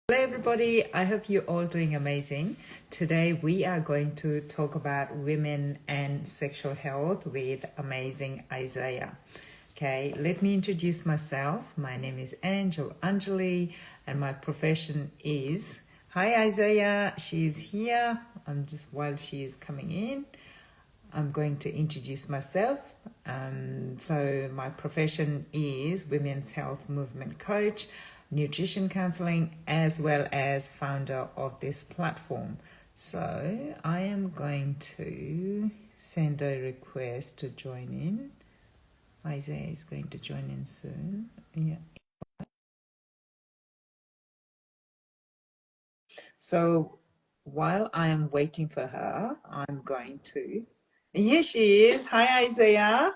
Hello everybody, I hope you're all doing amazing. Today we are going to talk about women and sexual health with amazing Isiah. Okay, let me introduce myself. My name is Anjali and my profession is... Hi Isiah, she's here. While she is coming in, I'm going to introduce myself. So my profession is Women's Health Movement Coach, Nutrition Counselling, as well as founder of this platform. So I am going to send a request to join in. Isiah is going to join in soon. Yeah. So while I am waiting for her, I'm going to... Here she is. Hi, Isiah.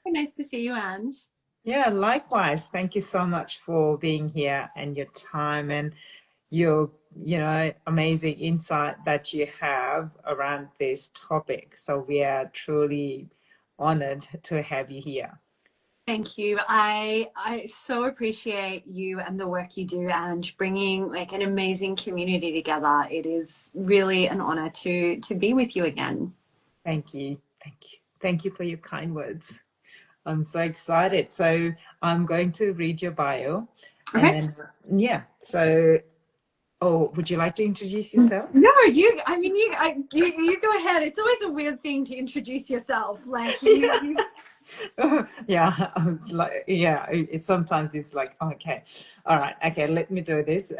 Nice to see you, Ange. Yeah, likewise. Thank you so much for being here and your time and your, amazing insight that you have around this topic. So we are truly honored to have you here. Thank you. I so appreciate you and the work you do, Ange, bringing like an amazing community together. It is really an honor to be with you again. Thank you. Thank you. Thank you for your kind words. I'm so excited. So I'm going to read your bio and Okay. then, yeah. So, would you like to introduce yourself? No, you go ahead. It's always a weird thing to introduce yourself. Like you. Yeah, I was like, yeah, sometimes it's like, okay, all right, okay, let me do this.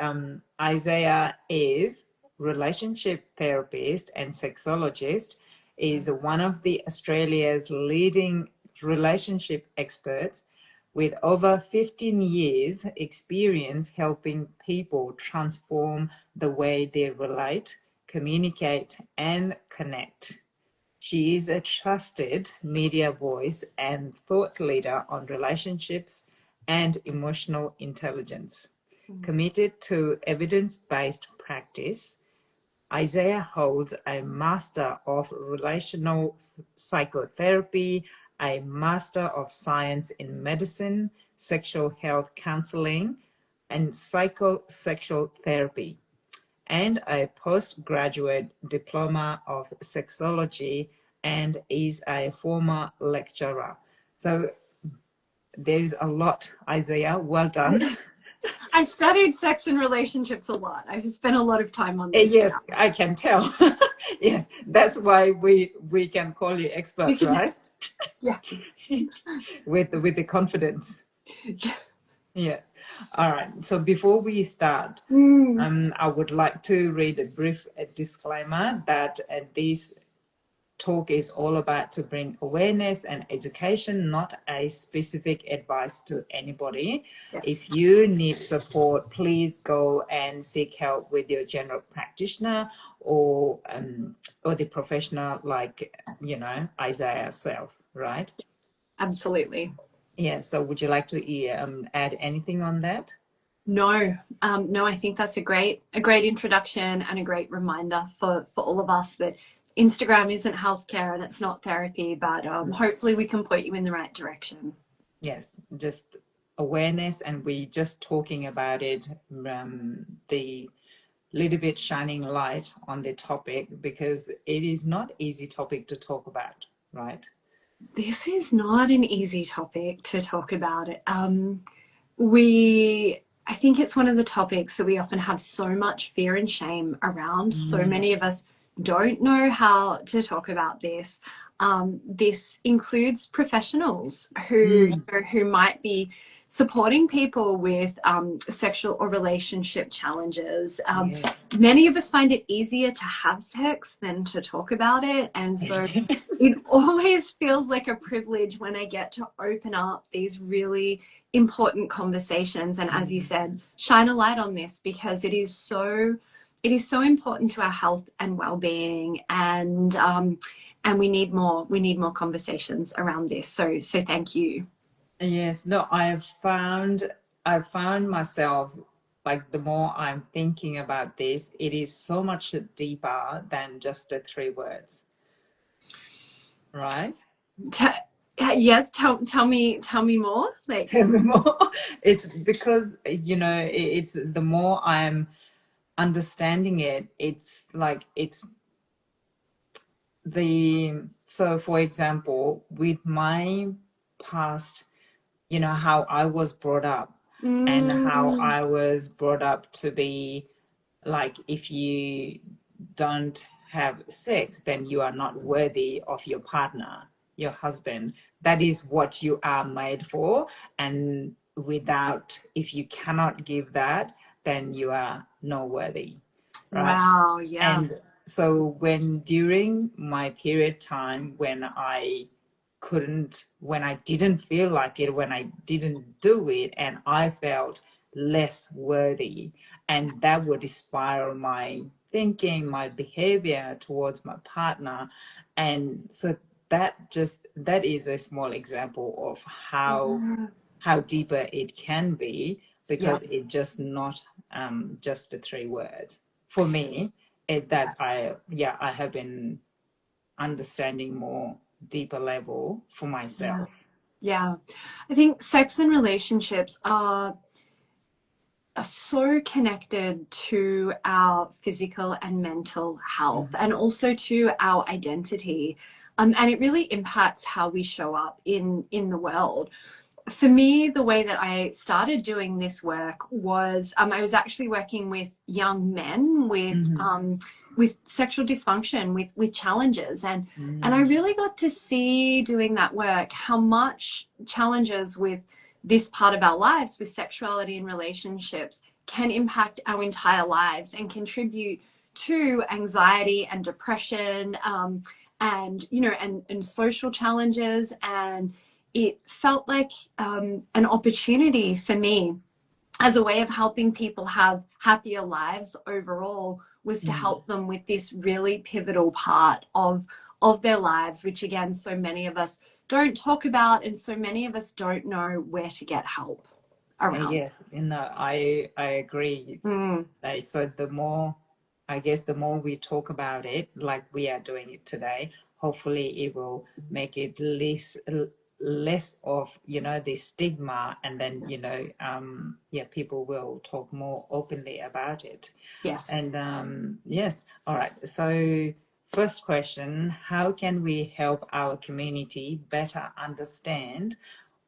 Isiah is relationship therapist and sexologist, is one of the Australia's leading relationship experts with over 15 years experience helping people transform the way they relate, communicate, and connect. She is a trusted media voice and thought leader on relationships and emotional intelligence. Committed to evidence-based practice, Isiah holds a Master of Relational Psychotherapy, a Master of Science in Medicine, Sexual Health Counselling, and Psychosexual Therapy, and a Postgraduate Diploma of Sexology, and is a former lecturer. So there's a lot, Isiah. Well done. I studied sex and relationships a lot. I've spent a lot of time on this. Yes, I can tell. Yes, that's why we can call you expert, right? Yeah. With the confidence. Yeah. Yeah. All right. So before we start, I would like to read a brief disclaimer that this talk is all about to bring awareness and education, not a specific advice to anybody. Yes. If you need support, please go and seek help with your general practitioner or the professional like, Isiah self, right? Absolutely. Yeah. So would you like to add anything on that? No, I think that's a great introduction and a great reminder for all of us that Instagram isn't healthcare and it's not therapy, but hopefully we can point you in the right direction. Yes, just awareness, and we just talking about it, the little bit shining light on the topic because it is not easy topic to talk about, right? This is not an easy topic to talk about. I think it's one of the topics that we often have so much fear and shame around. So many of us don't know how to talk about this. This includes professionals who might be supporting people with sexual or relationship challenges. Yes. Many of us find it easier to have sex than to talk about it. And so it always feels like a privilege when I get to open up these really important conversations. And as you said, shine a light on this because it is so important to our health and well-being, and we need more conversations around this. So thank you. Yes, no, I found myself, like, the more I'm thinking about this, it is so much deeper than just the three words, right? Yes, tell me more. Like, Tell me more. It's because, you know, it's the more I'm understanding it, it's like it's so for example, with my past, you know, how I was brought up and how mm, I was brought up to be like, if you don't have sex, then you are not worthy of your partner, your husband. That is what you are made for. And without, if you cannot give that, then you are not worthy, right? wow, yeah. And so when during my period time when I couldn't, when I didn't feel like it, when I didn't do it, and I felt less worthy, and that would spiral my thinking, my behavior towards my partner. And so that is a small example of Yeah. how deeper it can be, Yeah. because it just not just the three words for me. It that I have been understanding more deeper level for Yeah. myself. Yeah. I think sex and relationships are so connected to our physical and mental health Mhm. and also to our identity. And it really impacts how we show up in the world. For me, the way that I started doing this work was I was actually working with young men Mhm. with sexual dysfunction, with challenges, and I Mm. really got to see doing that work how much challenges with this part of our lives, with sexuality and relationships, can impact our entire lives and contribute to anxiety and depression, and and social challenges. And it felt like an opportunity for me as a way of helping people have happier lives overall, was to Mm. help them with this really pivotal part of their lives, which again, so many of us don't talk about, and so many of us don't know where to get help around. Yes, you know, I agree. It's Mm, like, so the more, I guess, the more we talk about it, like we are doing it today, hopefully it will make it less of, you know, the stigma, and then, you yes. know, yeah, people will talk more openly about it. Yes. And yes, all right. So first question, how can we help our community better understand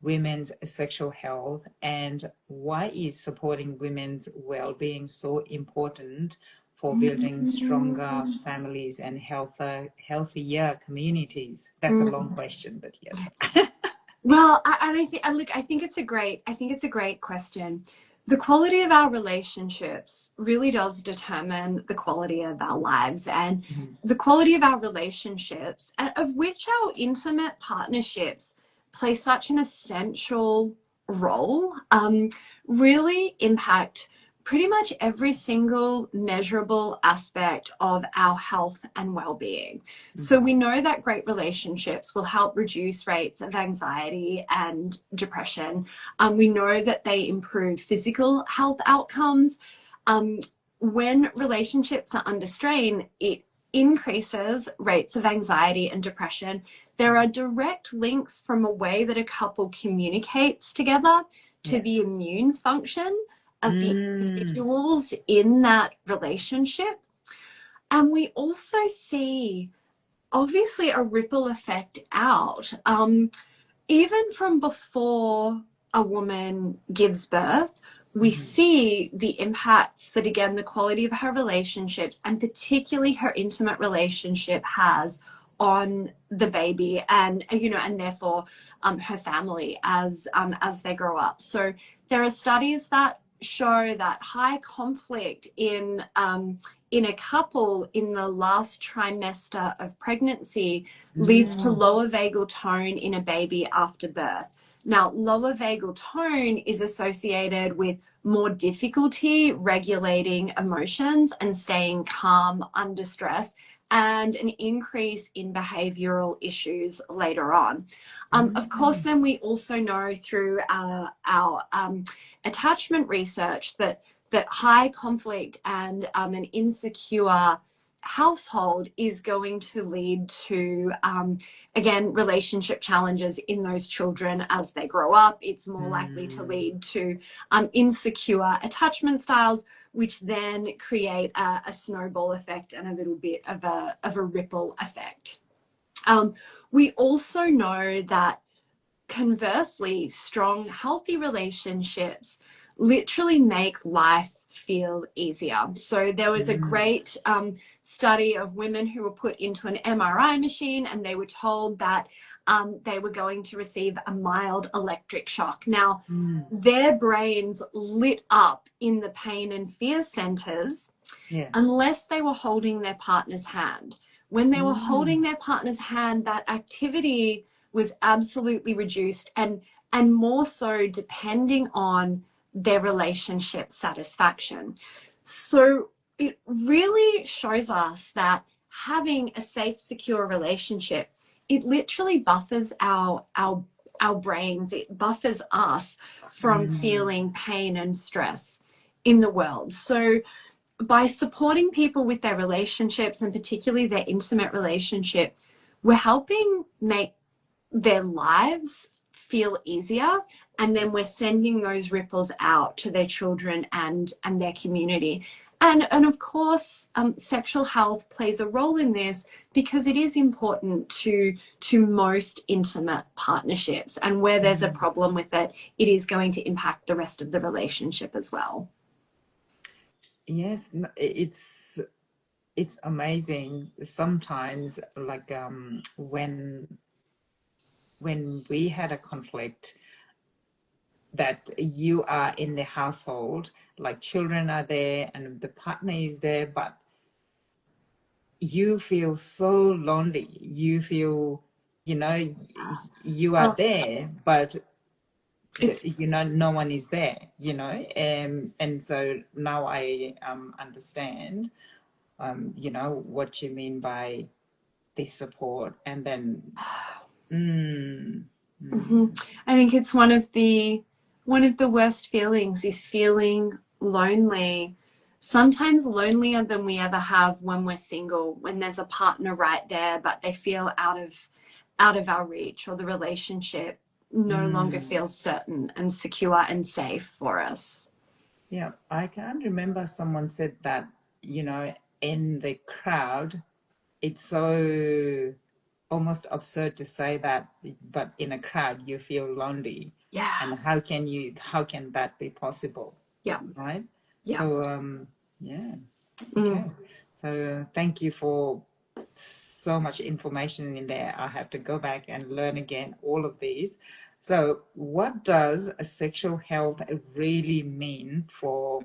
women's sexual health, and why is supporting women's well-being so important for building stronger Mm, families and healthier communities? That's a long mm. question, but yes. Well, I think I think it's a great question. The quality of our relationships really does determine the quality of our lives, and Mhm. the quality of our relationships, of which our intimate partnerships play such an essential role, really impact pretty much every single measurable aspect of our health and well-being. So Mhm. we know that great relationships will help reduce rates of anxiety and depression. We know that they improve physical health outcomes. Um, when relationships are under strain, it increases rates of anxiety and depression. There are direct links from a way that a couple communicates together to Yes. the immune function of the Mm. individuals in that relationship. And we also see obviously a ripple effect out. Even from before a woman gives birth, we Mhm. see the impacts that, again, the quality of her relationships, and particularly her intimate relationship, has on the baby, and and therefore her family as they grow up. So there are studies that show that high conflict in a couple in the last trimester of pregnancy leads to Mm. lower vagal tone in a baby after birth. Now, lower vagal tone is associated with more difficulty regulating emotions and staying calm under stress, and an increase in behavioral issues later on. Of course, Mm. then we also know through our attachment research that high conflict and an insecure household is going to lead to, again, relationship challenges in those children as they grow up. It's more likely to lead to insecure attachment styles, which then create a snowball effect and a little bit of a ripple effect. We also know that, conversely, strong, healthy relationships literally make life feel easier. So there was a great study of women who were put into an MRI machine, and they were told that they were going to receive a mild electric shock. Now, their brains lit up in the pain and fear centers unless they were holding their partner's hand. When they were holding their partner's hand, that activity was absolutely reduced, and more so depending on their relationship satisfaction. So it really shows us that having a safe, secure relationship, it literally buffers our brains. It buffers us from feeling pain and stress in the world. So by supporting people with their relationships, and particularly their intimate relationship, we're helping make their lives feel easier, and then we're sending those ripples out to their children and their community. And of course, sexual health plays a role in this because it is important to most intimate partnerships, and where there's a problem with it, it is going to impact the rest of the relationship as well. Yes, it's amazing sometimes, like when we had a conflict, that you are in the household, like children are there and the partner is there, but you feel so lonely. You feel, you are there, but no one is there, and so now I understand, what you mean by this support. And then I think it's one of the worst feelings is feeling lonely, sometimes lonelier than we ever have when we're single, when there's a partner right there, but they feel out of our reach, or the relationship no longer feels certain and secure and safe for us. Yeah, I can't remember, someone said that, in the crowd, it's so almost absurd to say that, but in a crowd you feel lonely. Yeah. And how can that be possible? Yeah. Right? Yeah. So okay. So thank you for so much information in there. I have to go back and learn again all of these. So what does sexual health really mean for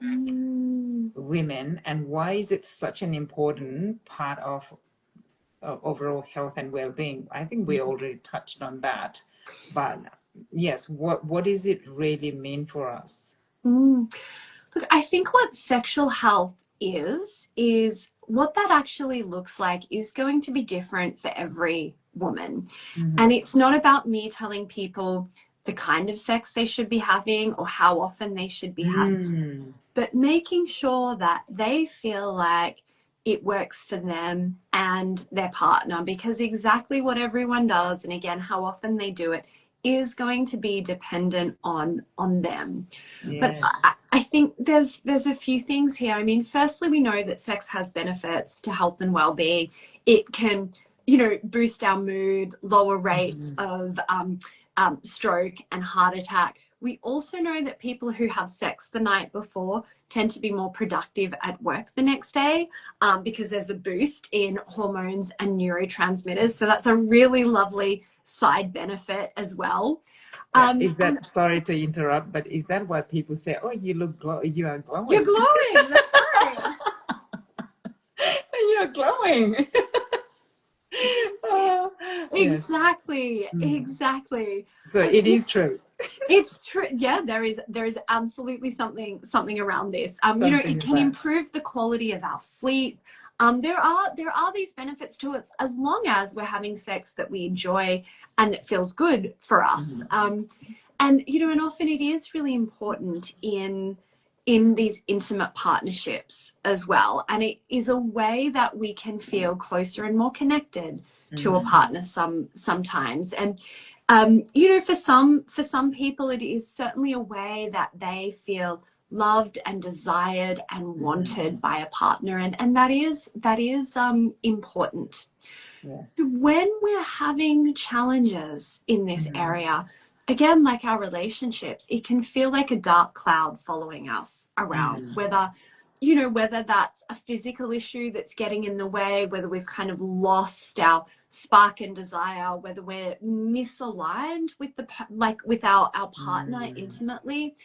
women, and why is it such an important part of overall health and well-being? I think we already touched on that, but yes, what does it really mean for us? Look, I think what sexual health is what that actually looks like is going to be different for every woman. And it's not about me telling people the kind of sex they should be having or how often they should be having, but making sure that they feel like it works for them and their partner, because exactly what everyone does, and again, how often they do it, is going to be dependent on them. Yes. But I think there's a few things here. I mean, firstly, we know that sex has benefits to health and well-being. It can, boost our mood, lower rates of stroke and heart attack. We also know that people who have sex the night before tend to be more productive at work the next day, because there's a boost in hormones and neurotransmitters. So that's a really lovely side benefit as well. Is that, sorry to interrupt, but is that why people say, oh, you are glowing? You're glowing. That's right. You're glowing. Exactly. Exactly. So it is true. It's true. Yeah, there is absolutely something around this. It can improve the quality of our sleep. There are these benefits to it, as long as we're having sex that we enjoy and that feels good for us. And often it is really important in in these intimate partnerships as well. And it is a way that we can feel closer and more connected to a partner sometimes. And you know, for some people, it is certainly a way that they feel loved and desired and wanted by a partner, and that is important. Yes. So when we're having challenges in this area, again, like our relationships, it can feel like a dark cloud following us around, whether, you know, whether that's a physical issue that's getting in the way, whether we've kind of lost our spark and desire, whether we're misaligned with with our partner intimately.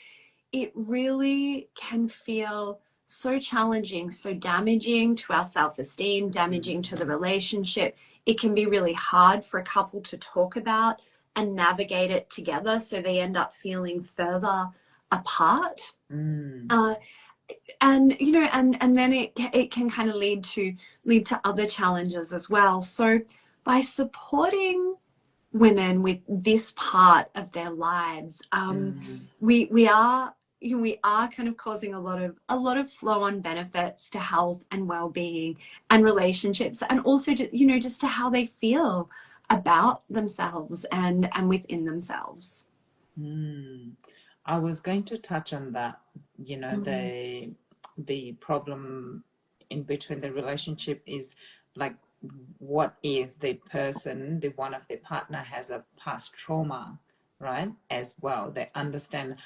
It really can feel so challenging, so damaging to our self-esteem, damaging to the relationship. It can be really hard for a couple to talk about and navigate it together, so they end up feeling further apart. And you know, and then it can kind of lead to other challenges as well. So by supporting women with this part of their lives, we are, you know, we are kind of causing a lot of flow-on benefits to health and well-being and relationships, and also to, you know, just to how they feel about themselves and within themselves. I was going to touch on that, you know, the problem in between the relationship is like, what if the person, the one of the partner, has a past trauma, right, as well? They understand,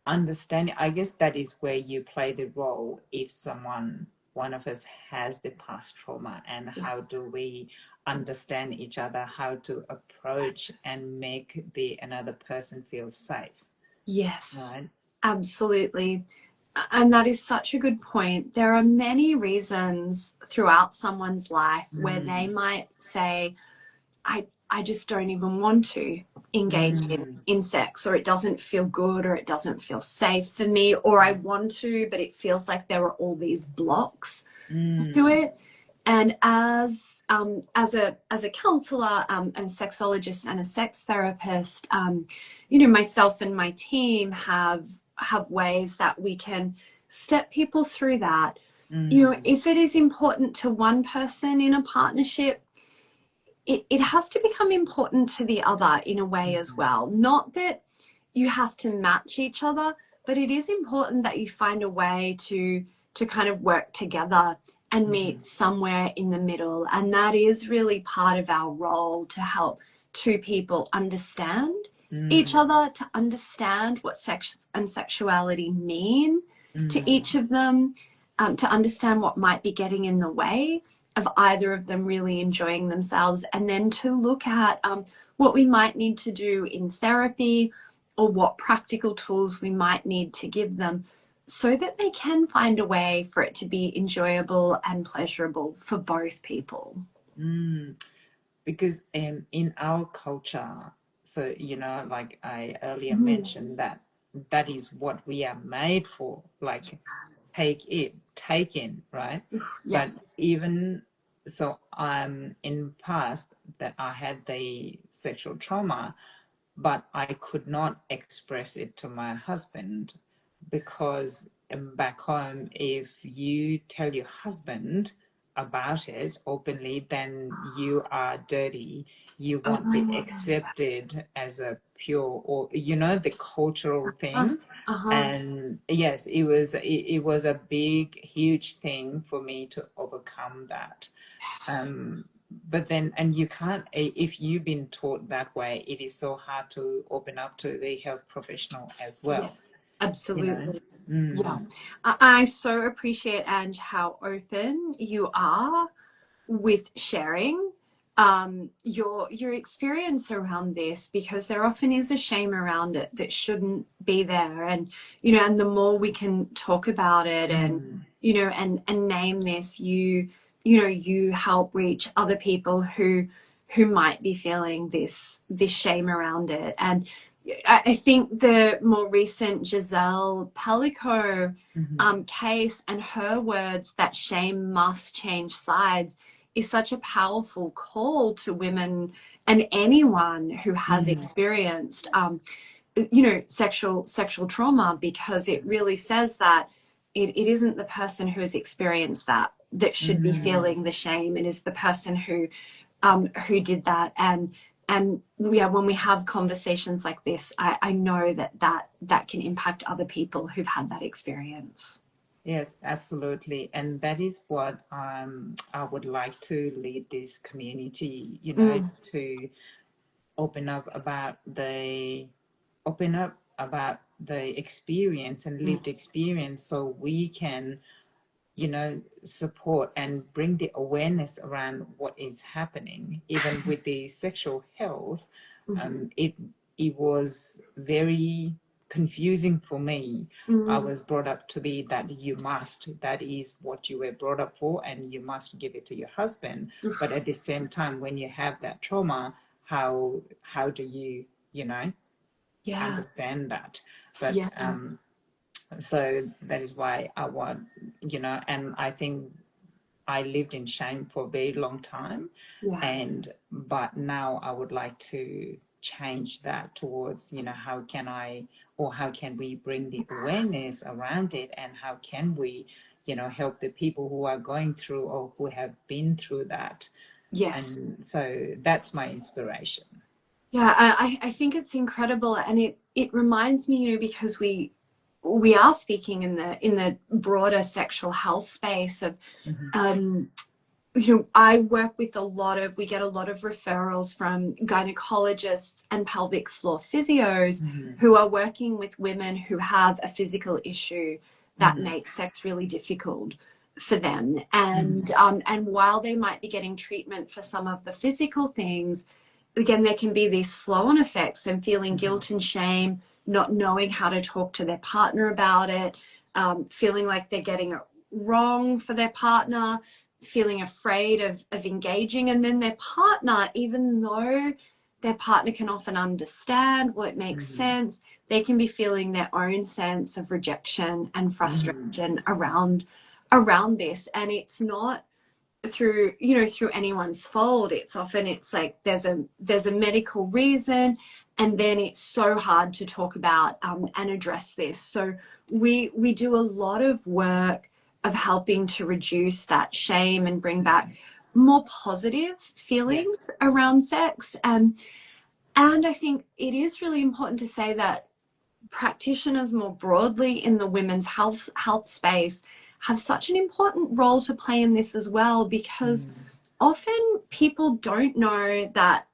I guess that is where you play the role. If one of us has the past trauma, and how do we understand each other, how to approach and make another person feel safe? Yes, right? absolutely. And that is such a good point. There are many reasons throughout someone's life where they might say, I just don't even want to engage in sex, or it doesn't feel good, or it doesn't feel safe for me, or I want to, but it feels like there are all these blocks to it. And as a counselor, and a sexologist and a sex therapist, you know, myself and my team have ways that we can step people through that. You know, if it is important to one person in a partnership, it has to become important to the other in a way as well. Not that you have to match each other, but it is important that you find a way to kind of work together and meet somewhere in the middle. And that is really part of our role, to help two people understand each other, to understand what sex and sexuality mean to each of them, to understand what might be getting in the way of either of them really enjoying themselves, and then to look at what we might need to do in therapy, or what practical tools we might need to give them, so that they can find a way for it to be enjoyable and pleasurable for both people. Because in our culture, so, you know, like I earlier mentioned, that is what we are made for, like take in, right? But even so, in past that I had the sexual trauma, but I could not express it to my husband, because back home, if you tell your husband about it openly, then you are dirty. You won't be accepted as a pure, or, you know, the cultural thing. And yes, it was a big, huge thing for me to overcome that. But then, and you can't, if you've been taught that way, it is so hard to open up to the health professional as well. Absolutely. You know? Yeah. I so appreciate, Ange, how open you are with sharing your experience around this, because there often is a shame around it that shouldn't be there. And, you know, and the more we can talk about it and, you know, and name this, you help reach other people who might be feeling this shame around it. And I think the more recent Giselle Pellico case, and her words that shame must change sides, is such a powerful call to women and anyone who has experienced sexual trauma, because it really says that it isn't the person who has experienced that should be feeling the shame. It is the person who did that. And yeah, when we have conversations like this, I know that can impact other people who've had that experience. Yes, absolutely. And that is what I would like to lead this community, to open up about the experience and lived experience, so we can support and bring the awareness around what is happening. Even with the sexual health, it was very confusing for me. I was brought up to be that that is what you were brought up for, and you must give it to your husband. But at the same time, when you have that trauma, how do you understand that? But so that is why I want, and I think I lived in shame for a very long time. But now I would like to change that towards, how can we bring the awareness around it, and how can we, help the people who are going through or who have been through that. And so that's my inspiration. Yeah, I think it's incredible, and it reminds me, because we are speaking in the broader sexual health space of, I work with we get a lot of referrals from gynecologists and pelvic floor physios who are working with women who have a physical issue that makes sex really difficult for them. And while they might be getting treatment for some of the physical things, again, there can be these flow-on effects, and feeling guilt and shame, not knowing how to talk to their partner about it, feeling like they're getting it wrong for their partner, feeling afraid of engaging. And then their partner, even though their partner can often understand, well, it makes sense, they can be feeling their own sense of rejection and frustration around this. And it's not through anyone's fault. It's like there's a medical reason, and then it's so hard to talk about and address this. So we do a lot of work of helping to reduce that shame and bring back more positive feelings around sex. And I think it is really important to say that practitioners more broadly in the women's health space have such an important role to play in this as well, because often people don't know that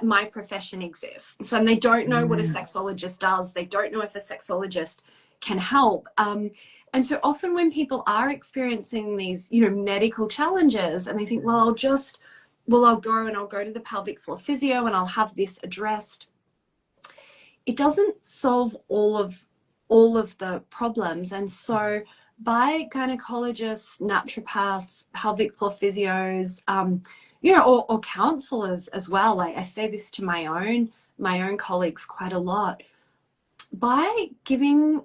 my profession exists, and they don't know what a sexologist does. They don't know if a sexologist can help. And so often when people are experiencing these, medical challenges, and they think, I'll go to the pelvic floor physio and I'll have this addressed, it doesn't solve all of the problems. And so by gynecologists, naturopaths, pelvic floor physios, or counselors as well. I say this to my own colleagues quite a lot. By giving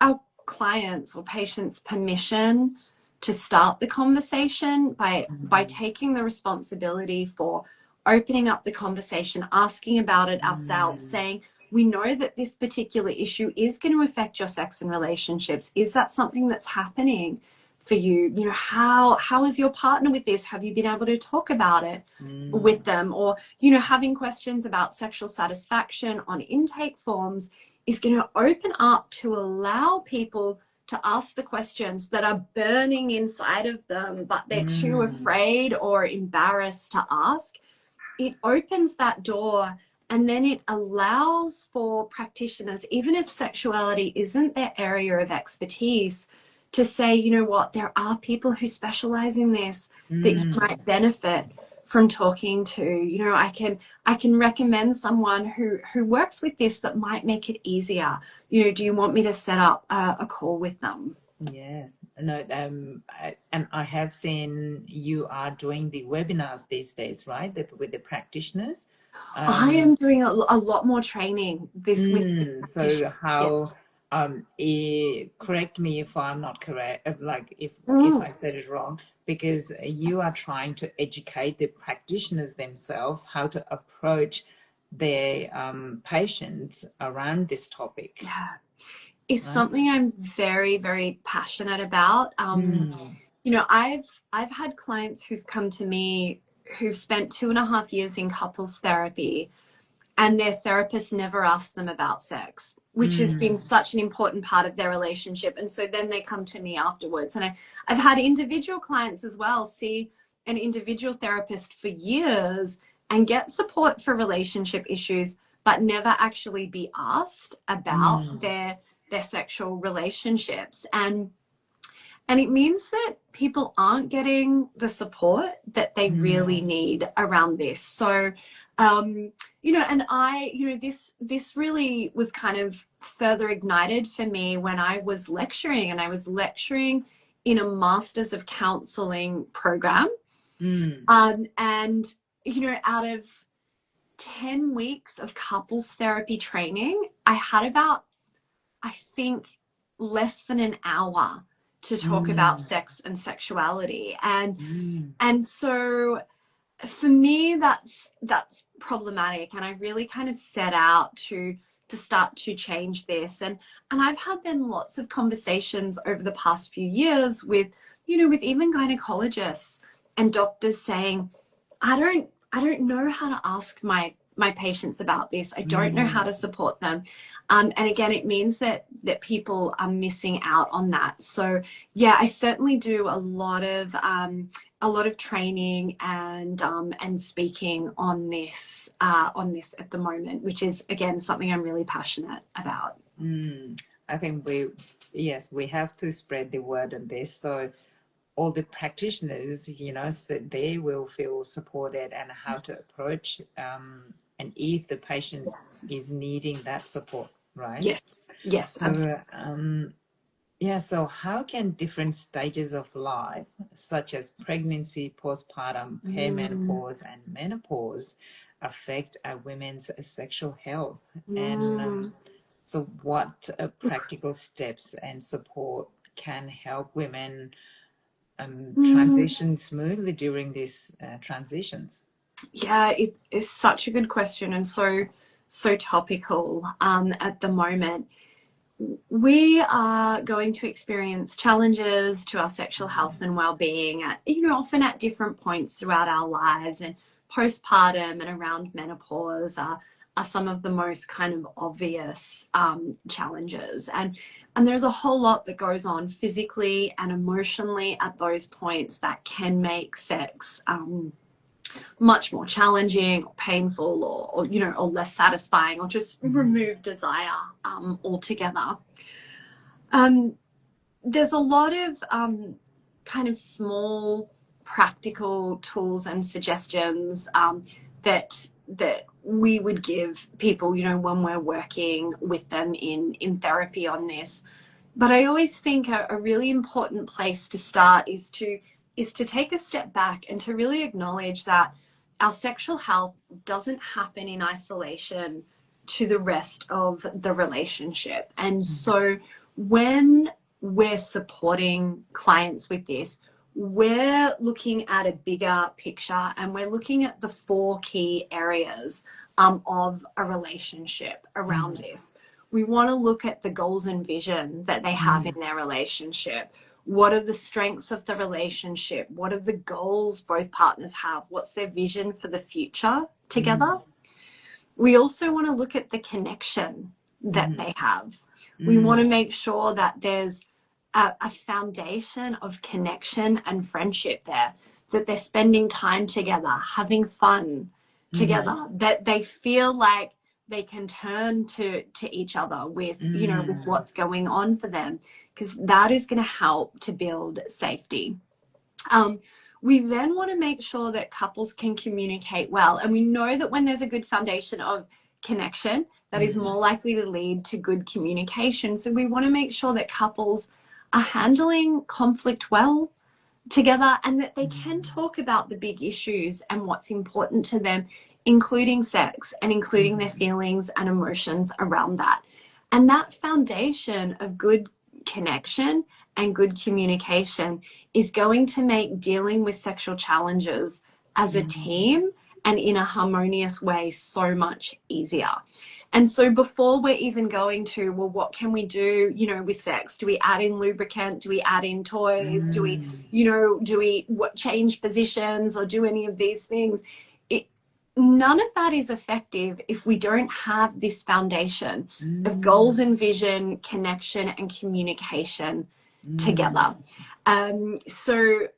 our clients or patients permission to start the conversation, by taking the responsibility for opening up the conversation, asking about it ourselves, saying, we know that this particular issue is going to affect your sex and relationships. Is that something that's happening for you? How is your partner with this? Have you been able to talk about it with them? Or, having questions about sexual satisfaction on intake forms is going to open up to allow people to ask the questions that are burning inside of them, but they're too afraid or embarrassed to ask. It opens that door. And then it allows for practitioners, even if sexuality isn't their area of expertise, to say, there are people who specialize in this that you might benefit from talking to. I can recommend someone who works with this that might make it easier. Do you want me to set up a call with them? Yes. No, and I have seen you are doing the webinars these days, right? With the practitioners. I am doing a lot more training this week. So how, correct me if I'm not correct, if I said it wrong, because you are trying to educate the practitioners themselves how to approach their patients around this topic? Yeah, it's Right? something I'm very, very passionate about. You know, I've had clients who've come to me who've spent 2.5 years in couples therapy, and their therapist never asked them about sex, which has been such an important part of their relationship. And so then they come to me afterwards. And I've had individual clients as well see an individual therapist for years and get support for relationship issues, but never actually be asked about their sexual relationships. And it means that people aren't getting the support that they really need around this. So, you know, and this really was kind of further ignited for me when I was lecturing, and I was lecturing in a Masters of Counselling program. And, you know, out of 10 weeks of couples therapy training, I had about, I think, less than an hour to talk about sex and sexuality. And so for me, that's problematic. And I really kind of set out to start to change this. And I've had then lots of conversations over the past few years with, you know, with even gynecologists and doctors saying, I don't know how to ask my patients about this. I don't know how to support them. And again, it means that people are missing out on that. So yeah, I certainly do a lot of training and speaking on this at the moment, which is again something I'm really passionate about. I think we have to spread the word on this, so all the practitioners, you know, so they will feel supported and how to approach and if the patient is needing that support, right? Yes, So so how can different stages of life, such as pregnancy, postpartum, perimenopause, and menopause, affect a women's sexual health? And so what practical steps and support can help women transition smoothly during these transitions? Yeah, it is such a good question, and so topical at the moment. We are going to experience challenges to our sexual health and well-being at, you know, often at different points throughout our lives, and postpartum and around menopause are some of the most kind of obvious challenges. And there's a whole lot that goes on physically and emotionally at those points that can make sex much more challenging or painful or you know, or less satisfying, or just remove desire altogether. There's a lot of kind of small practical tools and suggestions that we would give people, you know, when we're working with them in therapy on this. But I always think a really important place to start is to take a step back and to really acknowledge that our sexual health doesn't happen in isolation to the rest of the relationship. And so when we're supporting clients with this, we're looking at a bigger picture, and we're looking at the 4 key areas of a relationship around this. We want to look at the goals and vision that they have in their relationship. What are the strengths of the relationship? What are the goals both partners have? What's their vision for the future together? We also want to look at the connection that they have. We want to make sure that there's a foundation of connection and friendship there, that they're spending time together, having fun together, that they feel like they can turn to each other with, you know, with what's going on for them, because that is going to help to build safety. We then want to make sure that couples can communicate well. And we know that when there's a good foundation of connection, that is more likely to lead to good communication. So we want to make sure that couples are handling conflict well together, and that they can talk about the big issues and what's important to them, including sex and including their feelings and emotions around that. And that foundation of good connection and good communication is going to make dealing with sexual challenges as a team and in a harmonious way so much easier. And so before we're even going to, well, what can we do, you know, with sex? Do we add in lubricant? Do we add in toys? Do we, you know, change positions or do any of these things? None of that is effective if we don't have this foundation of goals and vision, connection and communication together. So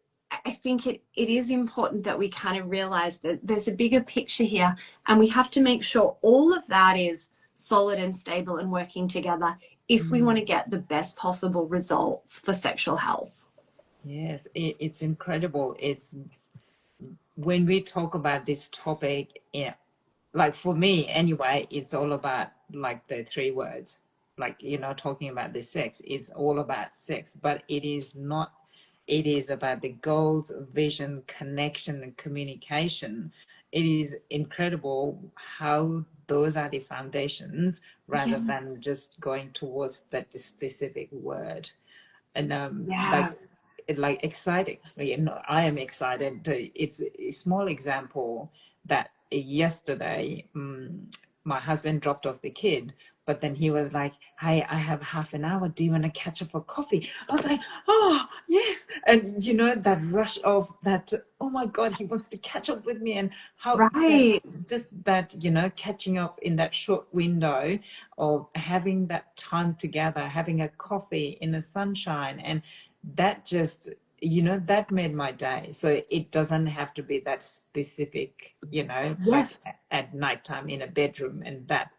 I think it is important that we kind of realize that there's a bigger picture here, and we have to make sure all of that is solid and stable and working together if we want to get the best possible results for sexual health. Yes, it's incredible. It's when we talk about this topic, yeah, like for me anyway, it's all about like the three words, like, you know, talking about the sex, it's all about sex, but it is not. It is about the goals, vision, connection, and communication. It is incredible how those are the foundations rather than just going towards that specific word. And like exciting, you know, I am excited. It's a small example that yesterday my husband dropped off the kid, but then he was like, hey, I have half an hour, do you want to catch up for coffee? I was like, oh yes. And you know, that rush of that, oh my god, he wants to catch up with me, and how just that, you know, catching up in that short window of having that time together, having a coffee in the sunshine, and that just, you know, that made my day. So it doesn't have to be that specific, you know, like at nighttime in a bedroom and that,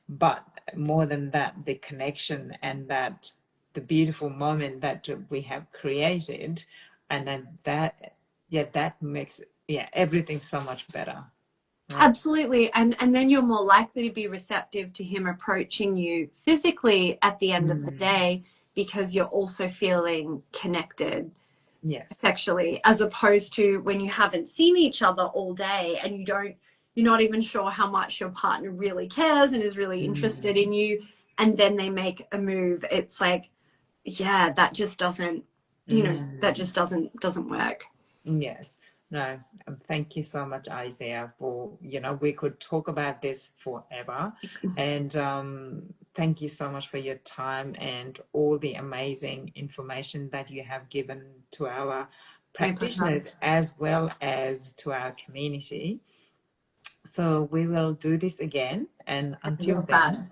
but more than that, the connection and that the beautiful moment that we have created, and then that, that makes everything so much better. Absolutely. And then you're more likely to be receptive to him approaching you physically at the end of the day, because you're also feeling connected sexually, as opposed to when you haven't seen each other all day and you're not even sure how much your partner really cares and is really interested in you, and then they make a move. It's like, that just doesn't, you know, that just doesn't work. Yes. No, thank you so much, Isiah, for, you know, we could talk about this forever. And thank you so much for your time and all the amazing information that you have given to our practitioners as well as to our community. So we will do this again. And until then,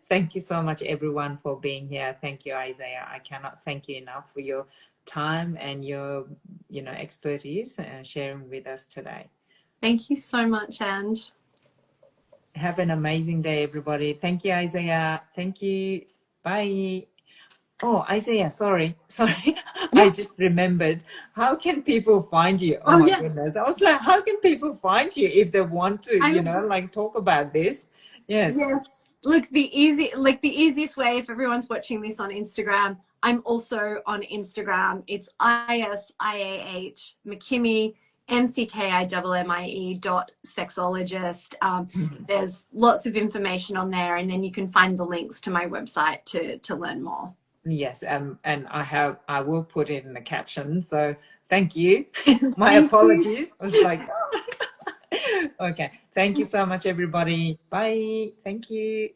thank you so much, everyone, for being here. Thank you, Isiah. I cannot thank you enough for your time and your, you know, expertise and sharing with us today. Thank you so much, Ange. Have an amazing day, everybody. Thank you, Isiah. Thank you. Bye. Oh, Isiah, sorry. I just remembered. How can people find you? Oh my goodness. I was like, how can people find you if they want to, you know, like talk about this? Yes. Look, the easiest way, if everyone's watching this on Instagram, I'm also on Instagram. It's ISIAH McKimmie, McKimmie.sexologist. There's lots of information on there, and then you can find the links to my website to learn more. Yes, and I will put it in the caption. So thank you. My apologies. I was like, oh. Okay. Thank you so much, everybody. Bye. Thank you.